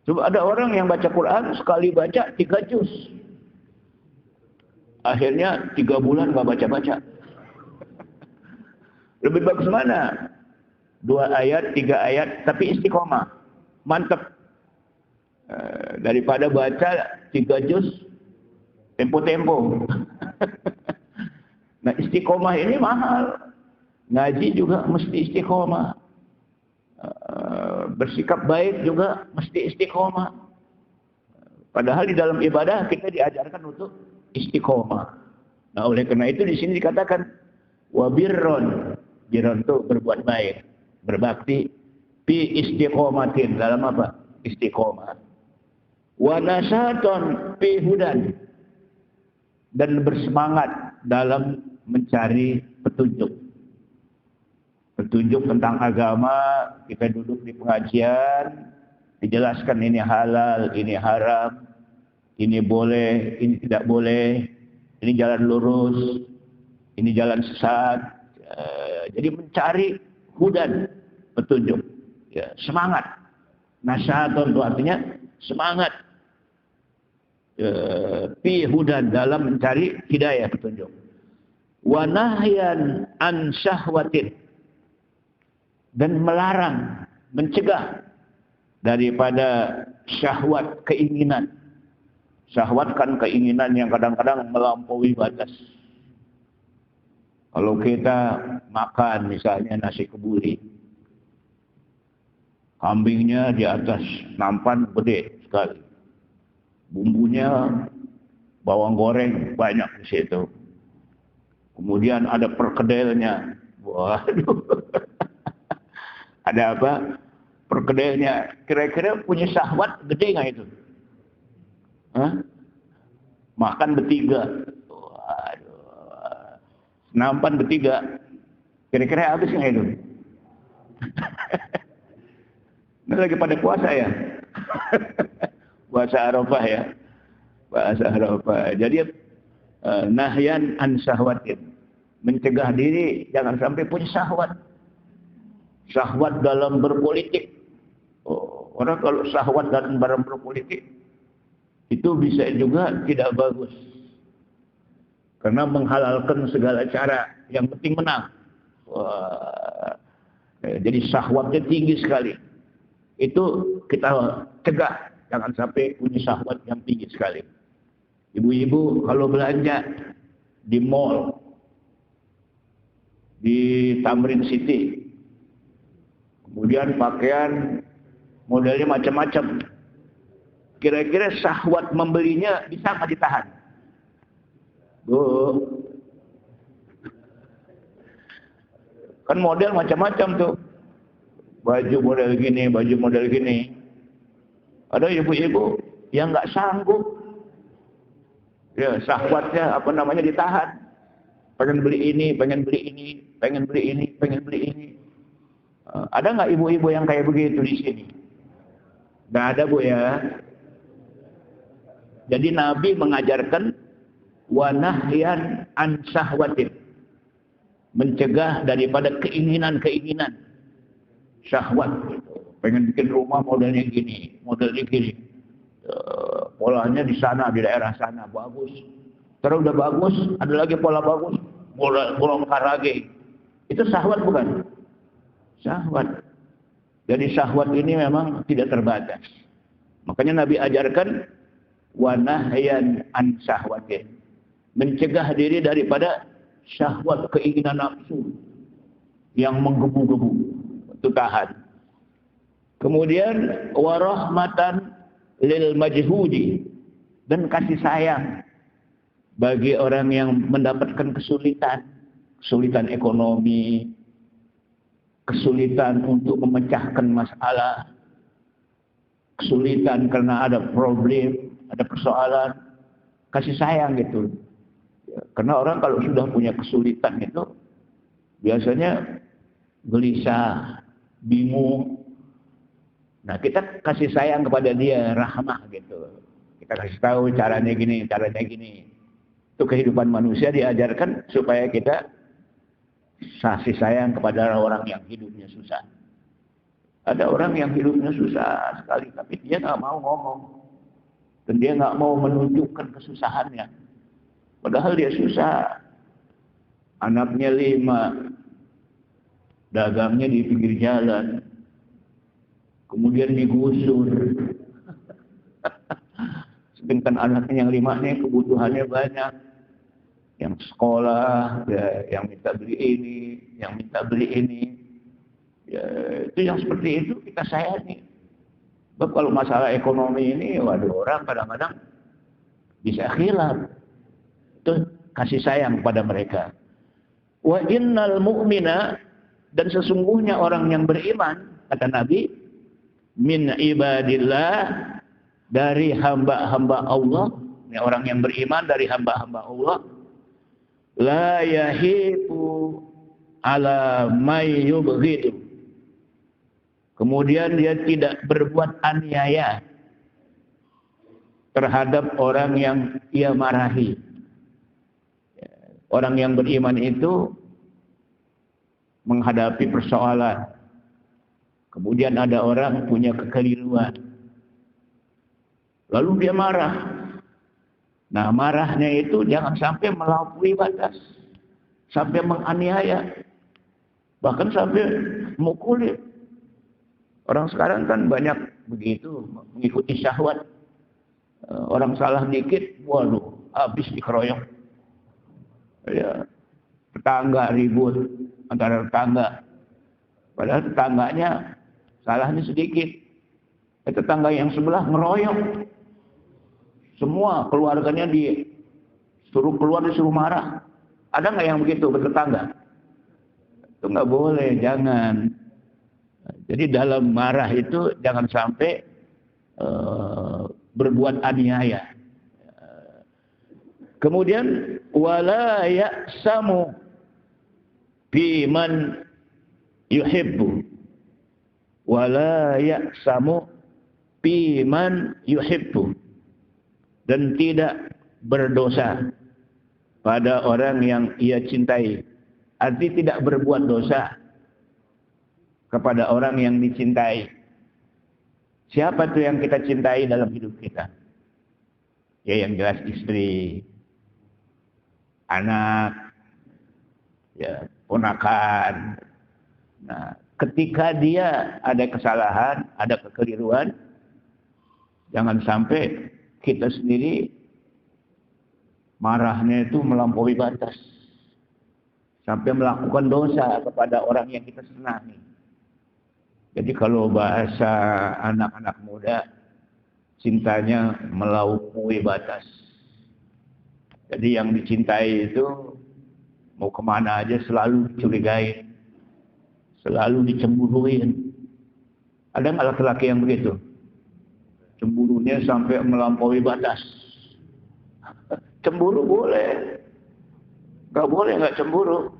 Speaker 2: Coba ada orang yang baca Quran sekali baca 3 juz. Akhirnya 3 bulan nggak baca-baca. Lebih bagus mana? 2 ayat, 3 ayat, tapi istiqomah. Mantap. Daripada baca 3 juz, tempo-tempo. Nah, istiqomah ini mahal. Ngaji juga mesti istiqomah. Bersikap baik juga mesti istiqomah. Padahal di dalam ibadah kita diajarkan untuk istiqomah. Nah, oleh karena itu di sini dikatakan wabirron. Birron itu berbuat baik, berbakti. Fi istiqomatin, dalam apa? Istiqomah. Wa nasaton fi hudan, dan bersemangat dalam mencari petunjuk. Petunjuk tentang agama, kita duduk di pengajian, dijelaskan ini halal, ini haram, ini boleh, ini tidak boleh, ini jalan lurus, ini jalan sesat. Jadi mencari hudan, petunjuk. Ya, semangat. Nasyatun itu artinya semangat. Fi hudan, dalam mencari hidayah, petunjuk. Wa nahyan an syahwatin, dan melarang, mencegah daripada syahwat, keinginan. Syahwat kan keinginan yang kadang-kadang melampaui batas. Kalau kita makan misalnya nasi kebuli, kambingnya di atas nampan gede sekali, bumbunya bawang goreng banyak di situ, kemudian ada perkedelnya, waduh, ada apa? Perkedelnya, kira-kira punya syahwat gede nggak itu? Hah? Makan bertiga, waduh, nampan bertiga, kira-kira habis nggak itu? Ini lagi pada puasa ya, puasa Arafah ya, puasa Arafah. Jadi nahyan an syahwatin, mencegah diri jangan sampai punya syahwat. Syahwat dalam berpolitik. Orang kalau syahwat dalam berpolitik itu bisa juga tidak bagus. Karena menghalalkan segala cara, yang penting menang. Jadi syahwatnya tinggi sekali. Itu kita cegah, jangan sampai punya syahwat yang tinggi sekali. Ibu-ibu kalau belanja di mall, di Tamrin City, kemudian pakaian modelnya macam-macam, kira-kira syahwat membelinya bisa nggak ditahan? Bu, kan model macam-macam tuh, baju model gini, baju model gini. Ada ibu-ibu yang nggak sanggup, ya syahwatnya ditahan. Pengen beli ini, pengen beli ini, pengen beli ini, pengen beli ini. Ada nggak ibu-ibu yang kayak begitu di sini? Nggak ada, Bu ya. Jadi Nabi mengajarkan wa nahyan an syahwatin, mencegah daripada keinginan-keinginan syahwat. Pengen bikin rumah modelnya gini, modelnya gini. Polanya di sana, di daerah sana bagus. Terus udah bagus, ada lagi pola bagus, bongkar lagi. Itu syahwat bukan? Syahwat. Jadi syahwat ini memang tidak terbatas. Makanya Nabi ajarkan wa nahyan an syahwatin, mencegah diri daripada syahwat, keinginan nafsu yang menggebu-gebu, itu tahan. Kemudian wa rahmatan lil majhudi, dan kasih sayang bagi orang yang mendapatkan kesulitan ekonomi, kesulitan untuk memecahkan masalah, kesulitan karena ada problem, ada persoalan, kasih sayang gitu. Karena orang kalau sudah punya kesulitan itu biasanya gelisah, bingung. Nah, kita kasih sayang kepada dia, rahmah gitu. Kita kasih tahu caranya gini, caranya gini. Itu kehidupan manusia diajarkan supaya kita kasih sayang kepada orang yang hidupnya susah. Ada orang yang hidupnya susah sekali, tapi dia nggak mau ngomong. Dan dia nggak mau menunjukkan kesusahannya. Padahal dia susah. Anaknya 5. Dagangnya di pinggir jalan. Kemudian digusur. Sedangkan anaknya yang 5 nih kebutuhannya banyak. Yang sekolah, ya, yang minta beli ini, yang minta beli ini. Ya, itu yang seperti itu kita sayangi. Sebab kalau masalah ekonomi ini, waduh, orang kadang-kadang bisa khilaf. Itu kasih sayang kepada mereka. Wa innal mu'mina, dan sesungguhnya orang yang beriman, kata Nabi, min ibadillah, dari hamba-hamba Allah, ya, orang yang beriman dari hamba-hamba Allah, la yahifu ala may yubghidu, kemudian dia tidak berbuat aniaya terhadap orang yang ia marahi. Orang yang beriman itu menghadapi persoalan, kemudian ada orang punya kekeliruan, lalu dia marah. Nah, marahnya itu jangan sampai melampaui batas, sampai menganiaya, bahkan sampai mukuli. Orang sekarang kan banyak begitu, mengikuti syahwat. Orang salah dikit, waduh, habis dikeroyok. Ya, tetangga ribut antara tetangga. Padahal tetangganya salahnya sedikit. Tetangga yang sebelah ngeroyok. Semua keluarganya disuruh keluar, disuruh marah. Ada nggak yang begitu bertetangga? Itu nggak boleh, jangan. Jadi dalam marah itu jangan sampai berbuat aniaya. Kemudian wala ya'samu biman yuhibbu, wala ya'samu biman yuhibbu, dan tidak berdosa pada orang yang ia cintai. Arti tidak berbuat dosa kepada orang yang dicintai. Siapa tuh yang kita cintai dalam hidup kita? Ya, yang jelas istri, anak, ya, ponakan. Nah, ketika dia ada kesalahan, ada kekeliruan, jangan sampai kita sendiri marahnya itu melampaui batas, sampai melakukan dosa kepada orang yang kita senangi. Jadi kalau bahasa anak-anak muda, cintanya melampaui batas. Jadi yang dicintai itu mau kemana aja selalu dicurigai, selalu dicemburuin. Ada nggak laki-laki yang begitu? Cemburunya sampai melampaui batas. Cemburu boleh, nggak boleh nggak cemburu.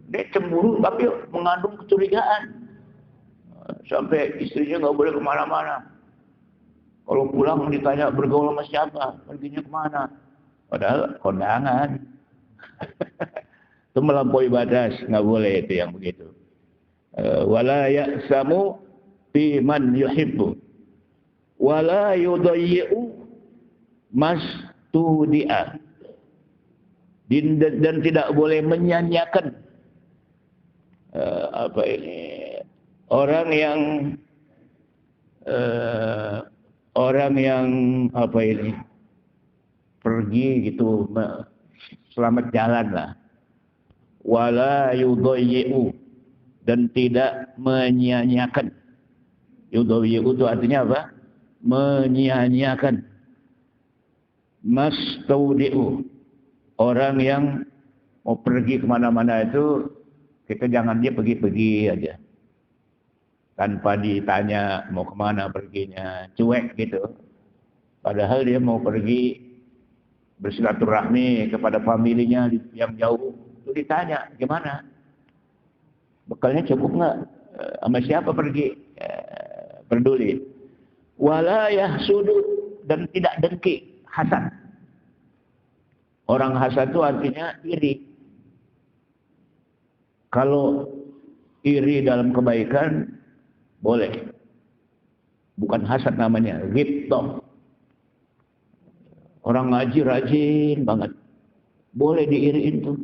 Speaker 2: Dia cemburu tapi mengandung kecurigaan. Sampai istrinya nggak boleh kemana-mana. Kalau pulang ditanya bergaul sama siapa, perginya kemana? Padahal kondangan. Itu melampaui batas, nggak boleh itu yang begitu. Wala ya'samu biman yuhibbu, wala yudayyi'u mastudi'a, dan tidak boleh menyanyiakan orang yang orang yang pergi gitu selamat jalan lah. Wala yudayyi'u, dan tidak menyia-nyiakan. Yudayyi'u itu artinya apa? Menyia-nyiakan. Mastaudi'u, orang yang mau pergi kemana-mana itu kita jangan dia pergi-pergi aja tanpa ditanya mau kemana perginya, cuek gitu. Padahal dia mau pergi bersilaturahmi kepada familinya yang jauh, itu ditanya gimana, bekalnya cukup nggak, sama siapa pergi, peduli. Wala yahsudu, dan tidak dengki, hasad. Orang hasad itu artinya iri. Kalau iri dalam kebaikan boleh, bukan hasad namanya, ghibthah. Orang ngaji rajin banget, boleh diiriin tuh.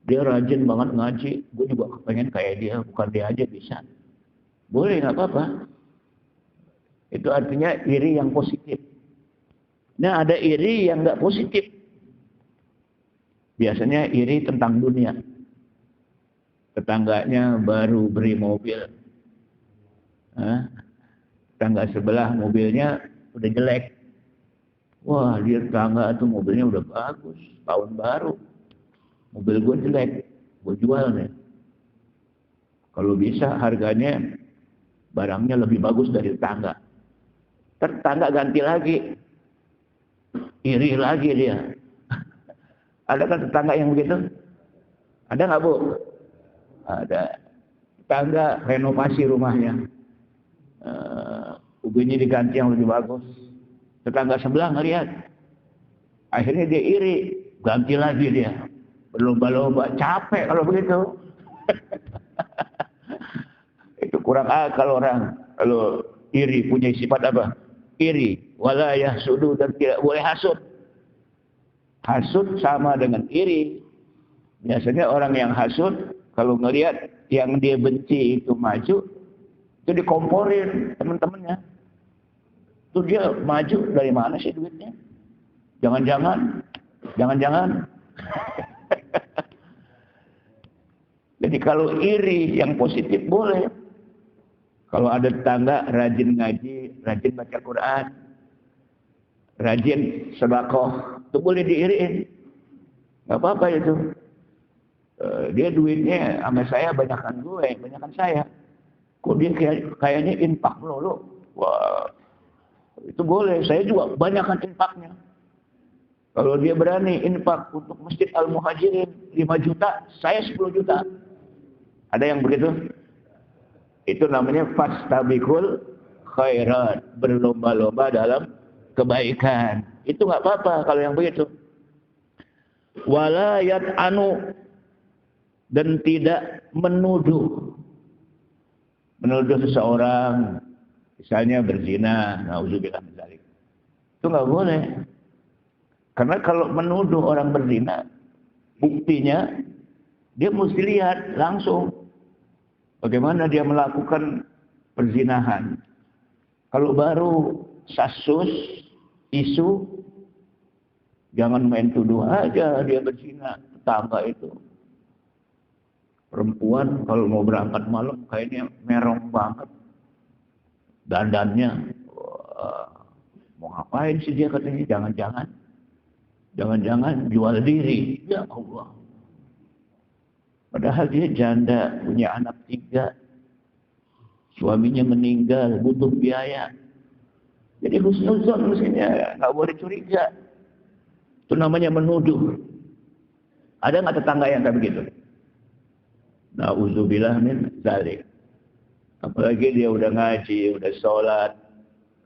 Speaker 2: Dia rajin banget ngaji, gue juga pengen kayak dia, bukan dia aja bisa. Boleh, nggak apa-apa. Itu artinya iri yang positif. Nah, ada iri yang nggak positif. Biasanya iri tentang dunia. Tetangganya baru beri mobil, tetangga sebelah mobilnya udah jelek. Wah, dia tetangga tuh mobilnya udah bagus, tahun baru. Mobil gue jelek, gue jual nih. Kalau bisa harganya barangnya lebih bagus dari tetangga. Tetangga ganti lagi, iri lagi dia. Ada kan tetangga yang begitu? Ada nggak, Bu? Ada. Tetangga renovasi rumahnya, ubinnya diganti yang lebih bagus. Tetangga sebelah ngelihat, akhirnya dia iri, ganti lagi dia. Berlomba-lomba, capek kalau begitu. Itu kurang akal orang. Kalau iri punya sifat apa? Iri. Wala yahsudu, dan tidak boleh hasud. Hasud sama dengan iri. Biasanya orang yang hasud, kalau ngelihat yang dia benci itu maju, itu dikomporin teman-temannya. Itu dia maju, dari mana sih duitnya? Jangan-jangan. Jadi kalau iri yang positif boleh. Kalau ada tetangga rajin ngaji, rajin baca Quran, rajin sedekah, itu boleh diiriin. Nggak apa-apa itu. Dia duitnya sama saya banyakan gue, banyakan saya. Kok dia kayaknya infak melulu? Wah, itu boleh. Saya juga banyakan infaknya. Kalau dia berani infak untuk Masjid Al-Muhajirin 5 juta, saya 10 juta. Ada yang begitu? Itu namanya fastabiqul khairat, berlomba-lomba dalam kebaikan. Itu nggak apa-apa kalau yang begitu. Wala yat'anu, dan tidak menuduh seseorang, misalnya berzina, nauzubillah min dzalik. Itu nggak boleh. Karena kalau menuduh orang berzina, buktinya dia mesti lihat langsung bagaimana dia melakukan perzinahan. Kalau baru kasus, isu, jangan main tuduh aja dia berzina, tetangga itu. Perempuan kalau mau berangkat malam kayaknya merong banget dandannya. Mau ngapain sih dia katanya? Jangan-jangan jual diri. Ya Allah. Padahal dia janda, punya anak 3. Suaminya meninggal, butuh biaya. Jadi husnuzon mestinya nggak boleh curiga. Itu namanya menuduh. Ada nggak tetangga yang kayak begitu? Nauzubillah min dzalik. Apalagi dia udah ngaji, udah sholat,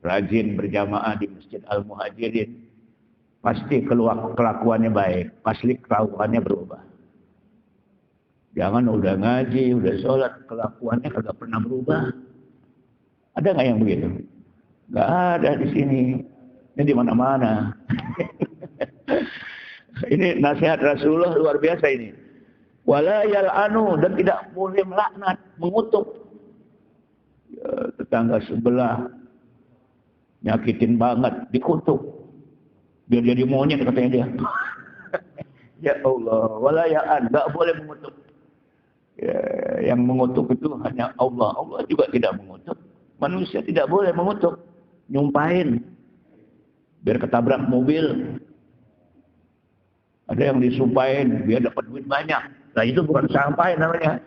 Speaker 2: rajin berjamaah di Masjid Al-Muhajirin, pasti kelakuannya baik, pasti kelakuannya berubah. Jangan udah ngaji, udah sholat, kelakuannya kagak pernah berubah. Ada nggak yang begitu? Nggak ada di sini. Ini di mana-mana. Ini nasihat Rasulullah luar biasa ini. Wala yal'anu, dan tidak boleh melaknat, mengutuk. tetangga sebelah nyakitin banget, dikutuk. Biar jadi monyet katanya dia. Ya Allah, walayaan, enggak boleh mengutuk. Ya, yang mengutuk itu hanya Allah. Allah juga tidak mengutuk. Manusia tidak boleh mengutuk. Nyumpahin. Biar ketabrak mobil. Ada yang disumpahin biar dapat duit banyak. Nah itu bukan sampahin namanya.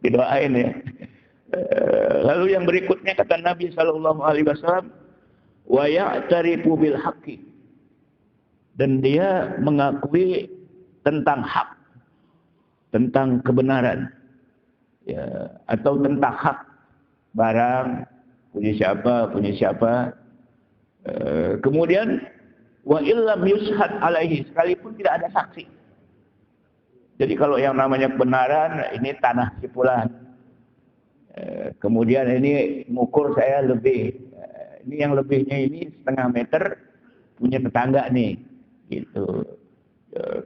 Speaker 2: Didoain ya. Lalu yang berikutnya kata Nabi SAW, wa ya'tarifu bil haqqi, dan dia mengakui tentang hak, tentang kebenaran, ya, atau tentang hak barang punya siapa. Kemudian wa illam yushad alaihi, sekalipun tidak ada saksi. Jadi kalau yang namanya kebenaran, ini tanah si fulan, kemudian ini ngukur saya lebih, ini yang lebihnya ini 0,5 meter punya tetangga nih, gitu.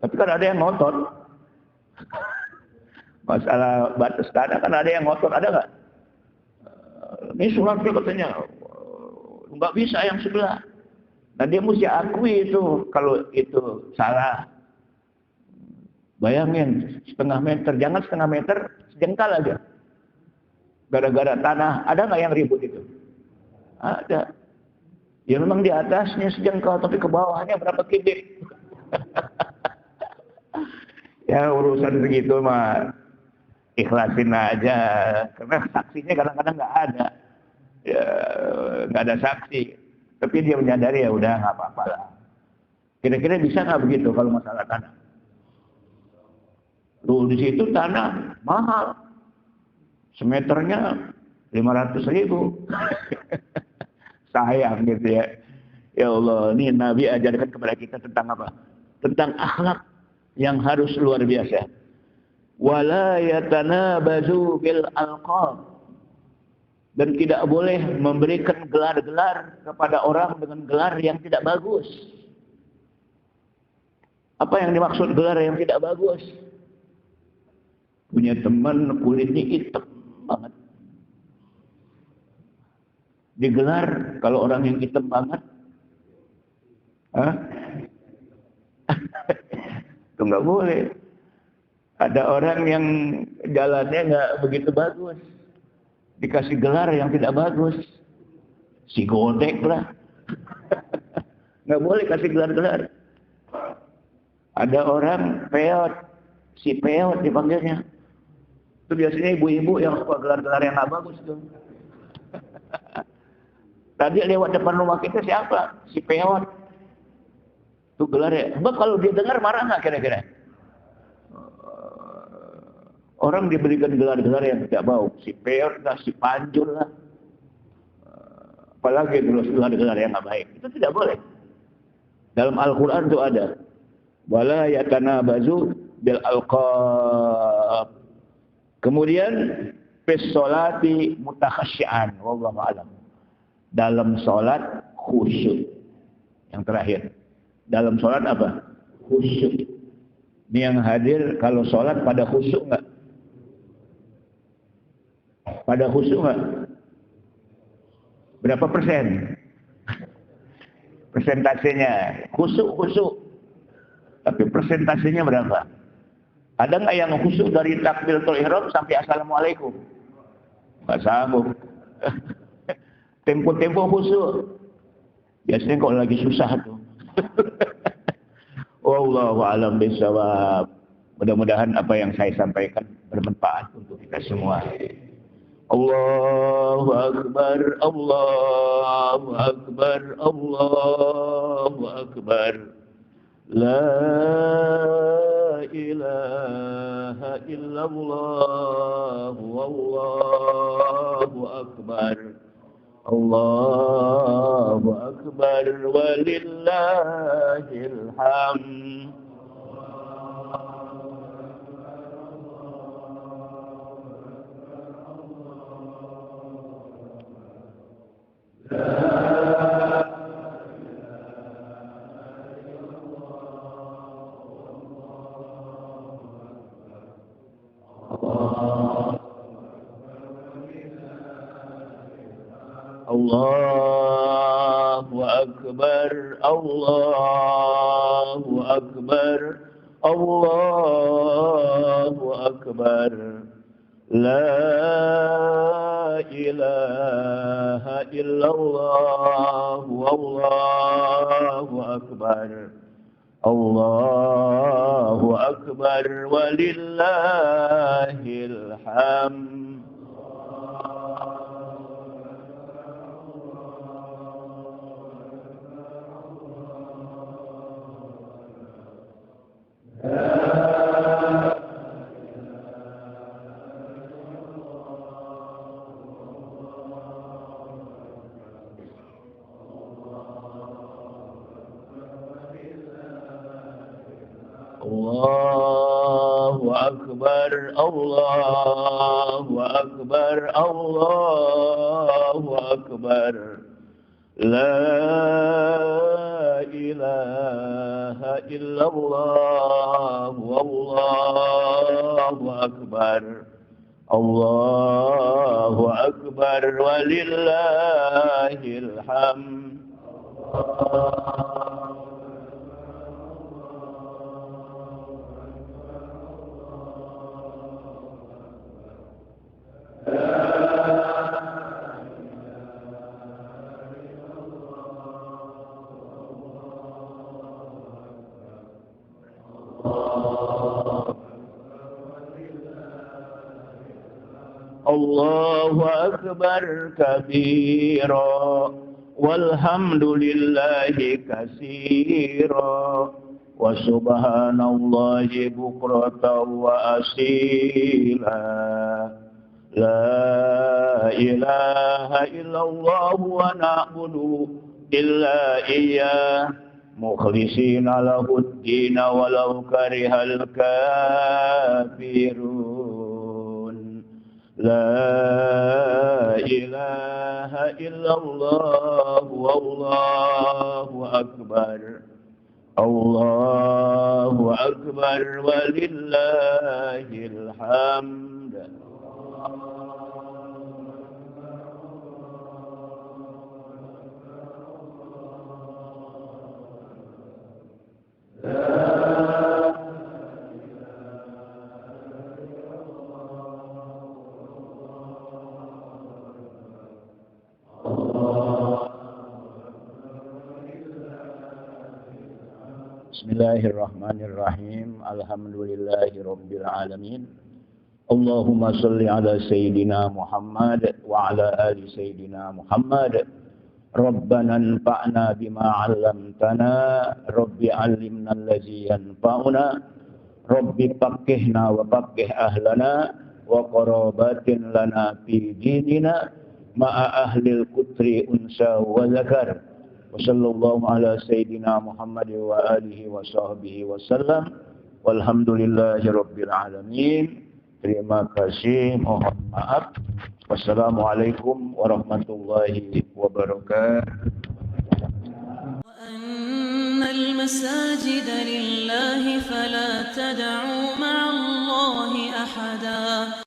Speaker 2: Tapi kan ada yang ngotot. Masalah batas tanah kan ada yang ngotot, ada nggak? Ini suratnya katanya nggak bisa yang sebelah. Nah dia mesti akui itu kalau itu salah. Bayangin 0,5 meter, jangan 0,5 meter, sejengkal aja. Gara-gara tanah, ada nggak yang ribut itu? Ada. Ya memang di atasnya sejengkal, tapi ke bawahnya berapa kubik. Ya urusan segitu mah ikhlasin aja. Karena saksinya kadang-kadang nggak ada. Ya nggak ada saksi. Tapi dia menyadari ya udah nggak apa-apa lah. Kira-kira bisa nggak begitu kalau masalah tanah? Tuh di situ tanah mahal. Semeternya 500.000. Sayang gitu ya. Ya Allah, ini Nabi ajarkan kepada kita tentang apa? Tentang akhlak yang harus luar biasa. Wala yatanabazu bil alqab. Dan tidak boleh memberikan gelar-gelar kepada orang dengan gelar yang tidak bagus. Apa yang dimaksud gelar yang tidak bagus? Punya teman kulitnya hitam banget. Digelar kalau orang yang hitam banget. Itu nggak boleh. Ada orang yang jalannya nggak begitu bagus. Dikasih gelar yang tidak bagus. Si godek lah. Nggak boleh kasih gelar-gelar. Ada orang peot. Si peot dipanggilnya. Itu biasanya ibu-ibu yang suka gelar-gelar yang nggak bagus tuh. Tadi lewat depan rumah kita siapa? Si peot. Itu gelar ya. Mbak kalau dia dengar marah nggak kira-kira? Orang diberikan gelar-gelar yang tidak bau. Si peot lah, si panjul lah. Apalagi gelar-gelar yang nggak baik. Itu tidak boleh. Dalam Al-Quran itu ada. Wala yatanabazu bil alqab. Kemudian fis sholati mutakhasyian, wallahu a'lam. Dalam salat khusyuk. Yang terakhir. Dalam salat apa? Khusyuk. Ini yang hadir kalau salat pada khusyuk enggak? Pada khusyuk enggak? Berapa persen? Persentasenya. Khusyuk. Tapi persentasenya berapa? Ada nggak yang khusyuk dari takbiratul ihram sampai assalamualaikum? Nggak sanggup. Tempo-tempo khusyuk. Biasanya kalau lagi susah tuh. Wallahu a'lam bishawab. Mudah-mudahan apa yang saya sampaikan bermanfaat untuk kita semua. Allahu akbar, Allahu akbar, Allahu akbar. La ilaha illallah, wallahu akbar. Allahu akbar walillahil hamd. الله أكبر الله أكبر الله أكبر لا إله إلا الله والله أكبر الله أكبر ولله الحمد الله أكبر الله أكبر الله أكبر لا إله إلا الله والله أكبر الله أكبر ولله الحمد الله أكبر كبيرا والحمد لله كثيرا وسبحان الله بكرة وأصيلا لا إله إلا الله ونعبد إلا إياه مخلصين له الدين ولو كره الكافرون لا إله إلا الله والله أكبر الله أكبر ولله الحمد Bismillahirrahmanirrahim. Alhamdulillahirabbil alamin. Allahumma shalli ala sayyidina Muhammad wa ala ali sayyidina Muhammad. Rabbana anfa'na bima 'allamtana, Rabbi 'allimna allazi yanfa'una, Rabbi faqihna wa faqih ahlana wa qarabatin lana fi dinina ma'a ahlil kutri unsa wa zakar. Wassallallahu ala sayyidina Muhammad wa alihi wa sahbihi wasallam. Walhamdulillahi rabbil alamin. Terima kasih, mohon maaf. Wassalamualaikum warahmatullahi wabarakatuh.
Speaker 1: وأن المساجد لله فلا تدعوا مع الله أحدا